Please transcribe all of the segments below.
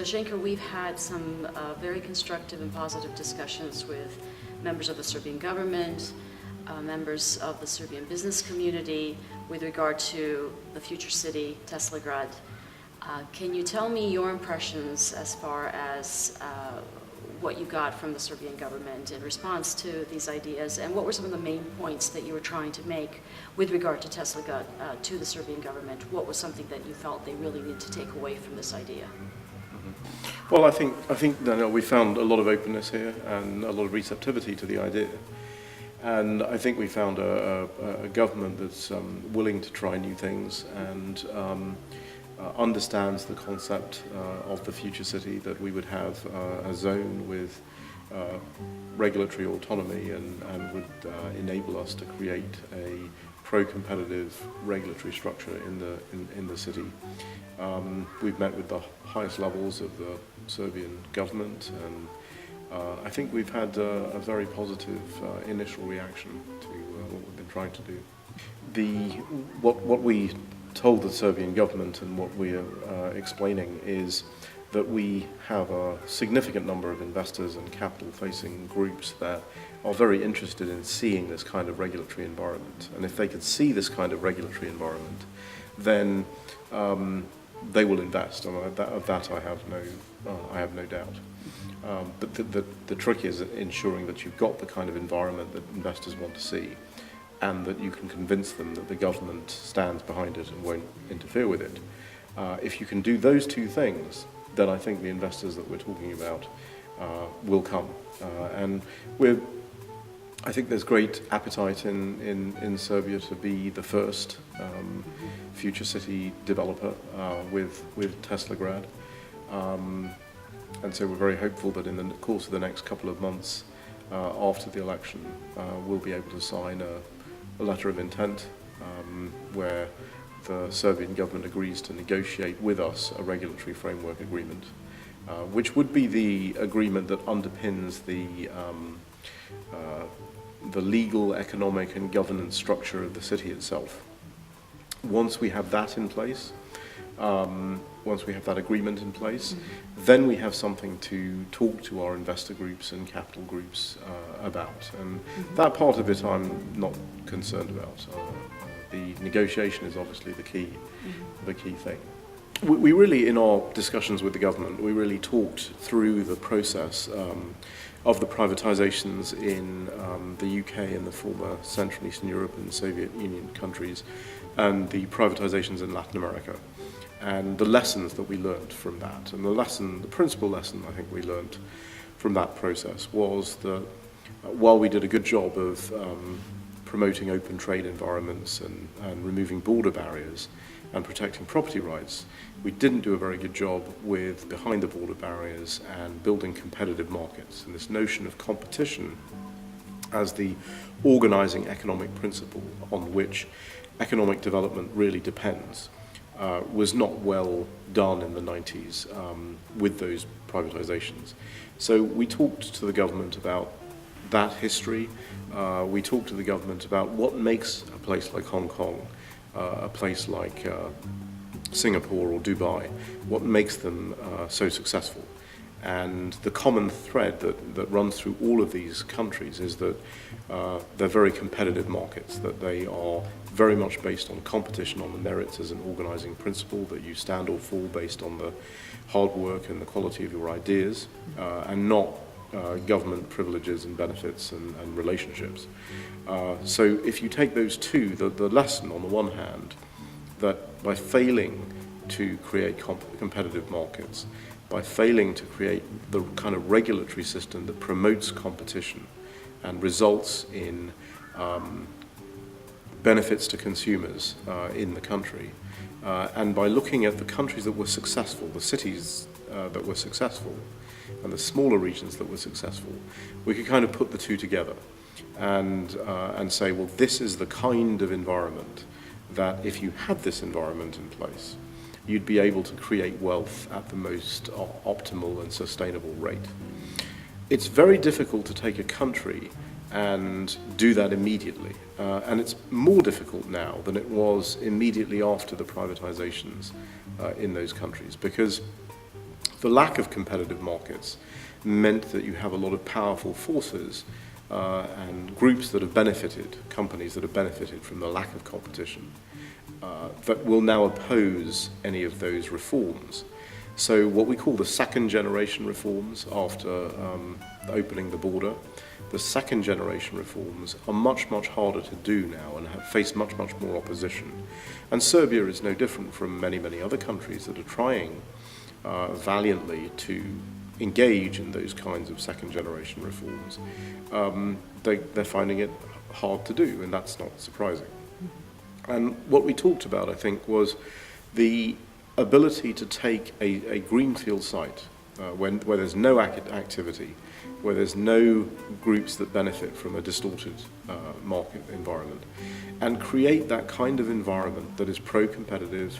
Shanker, we've had some very constructive and positive discussions with members of the Serbian government, members of the Serbian business community with regard to the future city, Teslagrad. Can you tell me your impressions as far as what you got from the Serbian government in response to these ideas, and what were some of the main points that you were trying to make with regard to Teslagrad to the Serbian government? What was something that you felt they really needed to take away from this idea? Well, I think we found a lot of openness here and a lot of receptivity to the idea. And I think we found a government that's willing to try new things and understands the concept of the future city, that we would have a zone with regulatory autonomy and would enable us to create a pro-competitive regulatory structure in the city. We've met with the highest levels of the Serbian government, and I think we've had a very positive initial reaction to what we've been trying to do. What we told the Serbian government and what we are explaining is that we have a significant number of investors and capital-facing groups that are very interested in seeing this kind of regulatory environment. And if they could see this kind of regulatory environment, then they will invest. And of that I have no doubt. But the trick is ensuring that you've got the kind of environment that investors want to see, and that you can convince them that the government stands behind it and won't interfere with it. If you can do those two things, then I think the investors that we're talking about will come. And I think there's great appetite in Serbia to be the first future city developer with Teslagrad. And so we're very hopeful that in the course of the next couple of months after the election, we'll be able to sign a letter of intent where the Serbian government agrees to negotiate with us a regulatory framework agreement, which would be the agreement that underpins the legal, economic and governance structure of the city itself. Once we have that in place, once we have that agreement in place, then we have something to talk to our investor groups and capital groups about. And that part of it I'm not concerned about. The negotiation is obviously the key thing. We really, in our discussions with the government, we really talked through the process of the privatizations in the UK and the former Central and Eastern Europe and Soviet Union countries, and the privatizations in Latin America, and the lessons that we learned from that. And the principal lesson I think we learned from that process was that while we did a good job of promoting open trade environments and removing border barriers and protecting property rights, we didn't do a very good job with behind the border barriers and building competitive markets. And this notion of competition as the organizing economic principle on which economic development really depends was not well done in the 90s with those privatizations. So we talked to the government about that history. We talked to the government about what makes a place like Hong Kong, a place like Singapore or Dubai, what makes them so successful. And the common thread that runs through all of these countries is that they're very competitive markets, that they are very much based on competition on the merits as an organizing principle, that you stand or fall based on the hard work and the quality of your ideas, and not government privileges and benefits and relationships. So if you take those two, the lesson on the one hand, that by failing to create competitive markets, by failing to create the kind of regulatory system that promotes competition and results in benefits to consumers in the country, and by looking at the countries that were successful, the cities that were successful, and the smaller regions that were successful, we could kind of put the two together and say, well, this is the kind of environment that if you had this environment in place, you'd be able to create wealth at the most optimal and sustainable rate. It's very difficult to take a country and do that immediately. And it's more difficult now than it was immediately after the privatizations in those countries, because The lack of competitive markets meant that you have a lot of powerful forces and groups that have benefited, companies that have benefited from the lack of competition, that will now oppose any of those reforms. So what we call the second generation reforms after opening the border, the second generation reforms are much, much harder to do now and have faced much, much more opposition. And Serbia is no different from many, many other countries that are trying valiantly to engage in those kinds of second generation reforms. They're finding it hard to do, and that's not surprising. And what we talked about, I think, was the ability to take a greenfield site where there's no activity, where there's no groups that benefit from a distorted market environment, and create that kind of environment that is pro-competitive,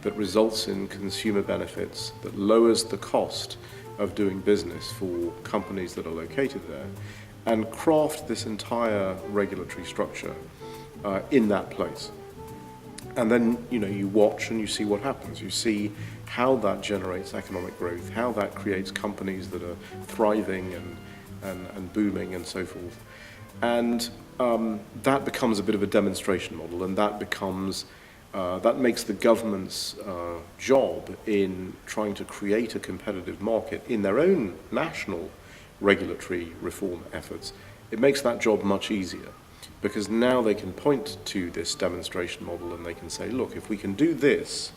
that results in consumer benefits, that lowers the cost of doing business for companies that are located there, and craft this entire regulatory structure in that place. And then, you watch and you see what happens. You see how that generates economic growth, how that creates companies that are thriving and booming and so forth. And that becomes a bit of a demonstration model, and that makes the government's job in trying to create a competitive market in their own national regulatory reform efforts. It makes that job much easier, because now they can point to this demonstration model and they can say, look, if we can do this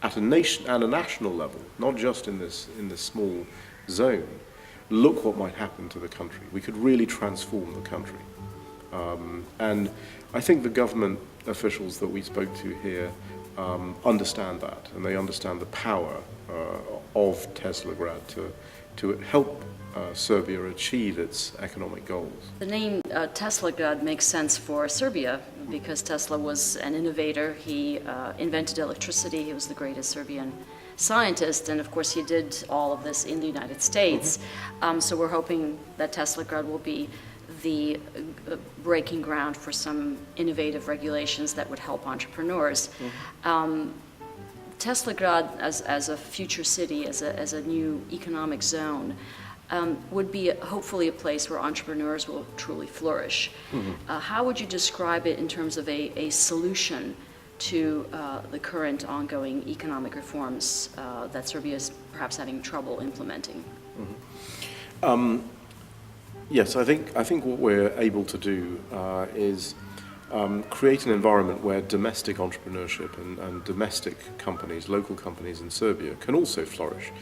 at a national level, not just in this small zone, look what might happen to the country. We could really transform the country. And I think the government officials that we spoke to here understand that, and they understand the power of Teslagrad to help Serbia achieve its economic goals. The name Teslagrad makes sense for Serbia because Tesla was an innovator. He invented electricity. He was the greatest Serbian scientist, and of course he did all of this in the United States. So we're hoping that Teslagrad will be the breaking ground for some innovative regulations that would help entrepreneurs. Teslagrad as a future city, as a new economic zone, would be hopefully a place where entrepreneurs will truly flourish. How would you describe it in terms of a solution to the current ongoing economic reforms that Serbia is perhaps having trouble implementing? Yes, I think what we're able to do is create an environment where domestic entrepreneurship and domestic companies, local companies in Serbia can also flourish.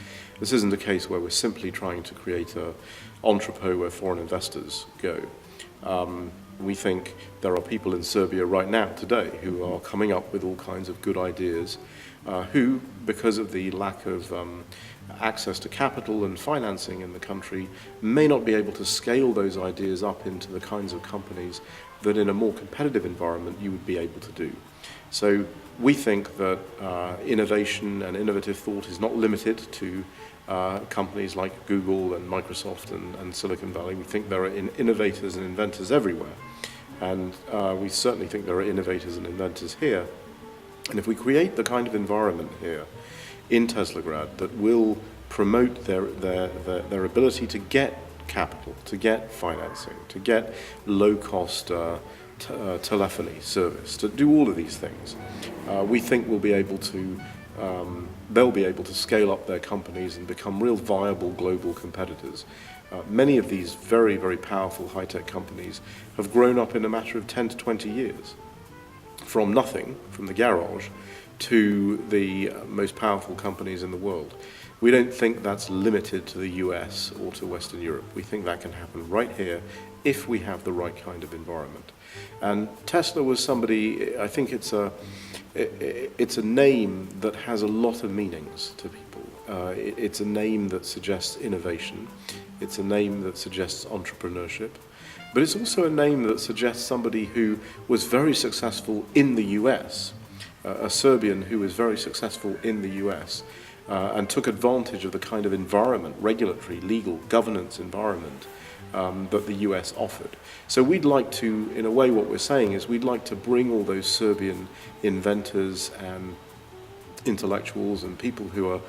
This isn't a case where we're simply trying to create an entrepot where foreign investors go. We think there are people in Serbia right now, today, who are coming up with all kinds of good ideas, who, because of the lack of access to capital and financing in the country, may not be able to scale those ideas up into the kinds of companies that in a more competitive environment you would be able to do. So we think that innovation and innovative thought is not limited to companies like Google and Microsoft and Silicon Valley. We think there are innovators and inventors everywhere. And we certainly think there are innovators and inventors here. And if we create the kind of environment here in Teslagrad that will promote their ability to get capital, to get financing, to get low-cost telephony service, to do all of these things, we think we'll be able to, they'll be able to scale up their companies and become real viable global competitors. Many of these very, very powerful high-tech companies have grown up in a matter of 10 to 20 years, from nothing, from the garage, to the most powerful companies in the world. We don't think that's limited to the US or to Western Europe. We think that can happen right here if we have the right kind of environment. And Tesla was somebody, I think it's a name that has a lot of meanings to people. It's a name that suggests innovation. It's a name that suggests entrepreneurship. But it's also a name that suggests somebody who was very successful in the US, a Serbian who was very successful in the US, and took advantage of the kind of environment, regulatory, legal, governance environment that the US offered. So we'd like to, in a way what we're saying is we'd like to bring all those Serbian inventors and intellectuals and people who are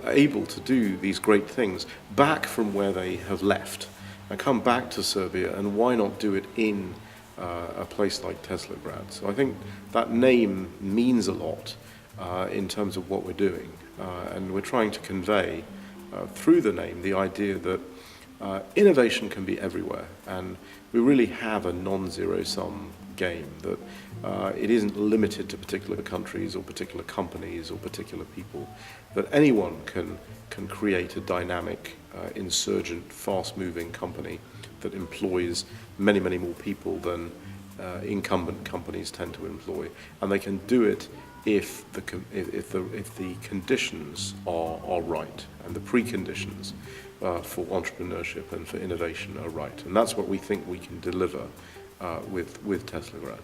able to do these great things back from where they have left and come back to Serbia, and why not do it in a place like Teslagrad? So I think that name means a lot in terms of what we're doing, and we're trying to convey through the name the idea that innovation can be everywhere, and we really have a non-zero-sum game, that it isn't limited to particular countries or particular companies or particular people, that anyone can create a dynamic, insurgent, fast-moving company that employs many, many more people than incumbent companies tend to employ, and they can do it if the conditions are right, and the preconditions for entrepreneurship and for innovation are right, and that's what we think we can deliver with Teslagrad.